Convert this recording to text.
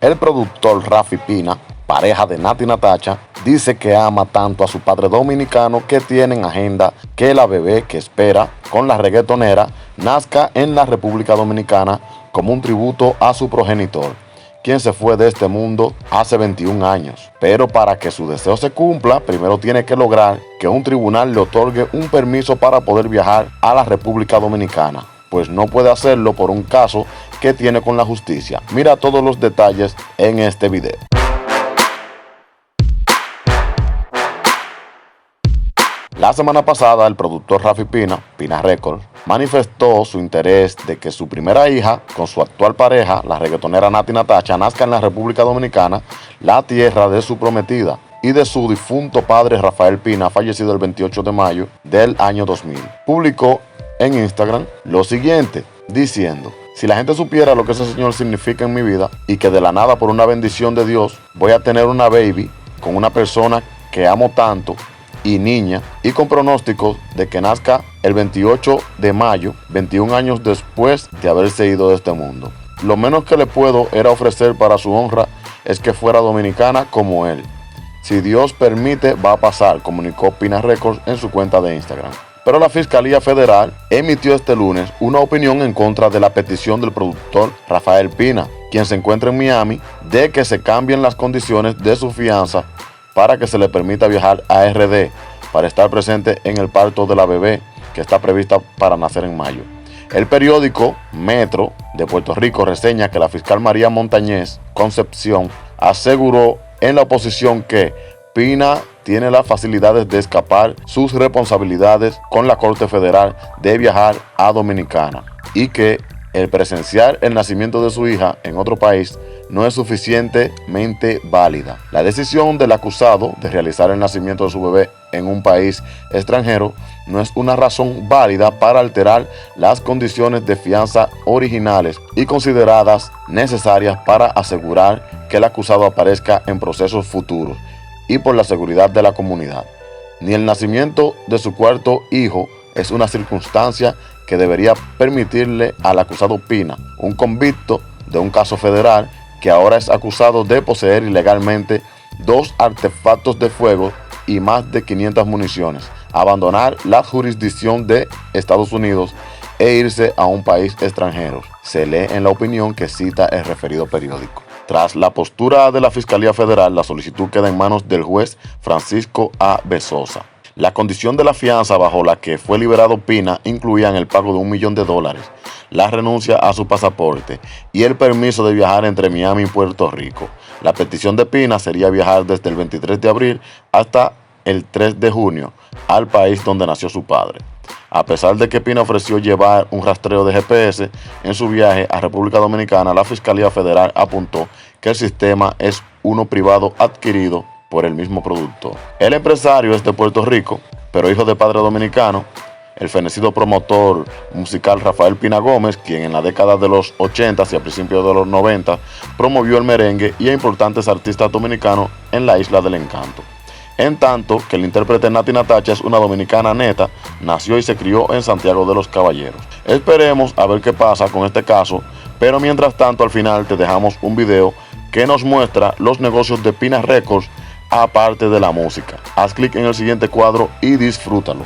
El productor Rafi Pina, pareja de Nati Natasha, dice que ama tanto a su padre dominicano que tiene en agenda que la bebé que espera con la reggaetonera nazca en la República Dominicana como un tributo a su progenitor, quien se fue de este mundo hace 21 años. Pero para que su deseo se cumpla, primero tiene que lograr que un tribunal le otorgue un permiso para poder viajar a la República Dominicana, pues no puede hacerlo por un caso que tiene con la justicia. Mira todos los detalles en este video. La semana pasada, el productor Rafi Pina, Pina Records, manifestó su interés de que su primera hija, con su actual pareja, la reggaetonera Nati Natasha, nazca en la República Dominicana, la tierra de su prometida, y de su difunto padre Rafael Pina, fallecido el 28 de mayo del año 2000. Publicó en Instagram lo siguiente, diciendo: si la gente supiera lo que ese señor significa en mi vida y que de la nada, por una bendición de Dios, voy a tener una baby con una persona que amo tanto y niña, y con pronósticos de que nazca el 28 de mayo, 21 años después de haberse ido de este mundo. Lo menos que le puedo era ofrecer para su honra es que fuera dominicana como él. Si Dios permite, va a pasar, comunicó Pina Records en su cuenta de Instagram. Pero la Fiscalía Federal emitió este lunes una opinión en contra de la petición del productor Rafael Pina, quien se encuentra en Miami, de que se cambien las condiciones de su fianza para que se le permita viajar a RD para estar presente en el parto de la bebé que está prevista para nacer en mayo. El periódico Metro de Puerto Rico reseña que la fiscal María Montañez Concepción aseguró en la oposición que Pina tiene las facilidades de escapar sus responsabilidades con la Corte Federal de viajar a Dominicana y que el presenciar el nacimiento de su hija en otro país no es suficientemente válida. La decisión del acusado de realizar el nacimiento de su bebé en un país extranjero no es una razón válida para alterar las condiciones de fianza originales y consideradas necesarias para asegurar que el acusado aparezca en procesos futuros y por la seguridad de la comunidad. Ni el nacimiento de su cuarto hijo es una circunstancia que debería permitirle al acusado Pina, un convicto de un caso federal que ahora es acusado de poseer ilegalmente 2 artefactos de fuego y más de 500 municiones, abandonar la jurisdicción de Estados Unidos e irse a un país extranjero, se lee en la opinión que cita el referido periódico. Tras la postura de la Fiscalía Federal, la solicitud queda en manos del juez Francisco A. Bezosa. La condición de la fianza bajo la que fue liberado Pina incluían el pago de $1 millón, la renuncia a su pasaporte y el permiso de viajar entre Miami y Puerto Rico. La petición de Pina sería viajar desde el 23 de abril hasta el 3 de junio al país donde nació su padre. A pesar de que Pina ofreció llevar un rastreo de GPS en su viaje a República Dominicana, la Fiscalía Federal apuntó que el sistema es uno privado adquirido por el mismo productor. El empresario es de Puerto Rico, pero hijo de padre dominicano. El fenecido promotor musical Rafael Pina Gómez, quien en la década de los 80 y a principios de los 90 promovió el merengue y a importantes artistas dominicanos en la Isla del Encanto. En tanto que el intérprete Nati Natasha es una dominicana neta, nació y se crió en Santiago de los Caballeros. Esperemos a ver qué pasa con este caso, pero mientras tanto al final te dejamos un video que nos muestra los negocios de Pina Records aparte de la música. Haz clic en el siguiente cuadro y disfrútalo.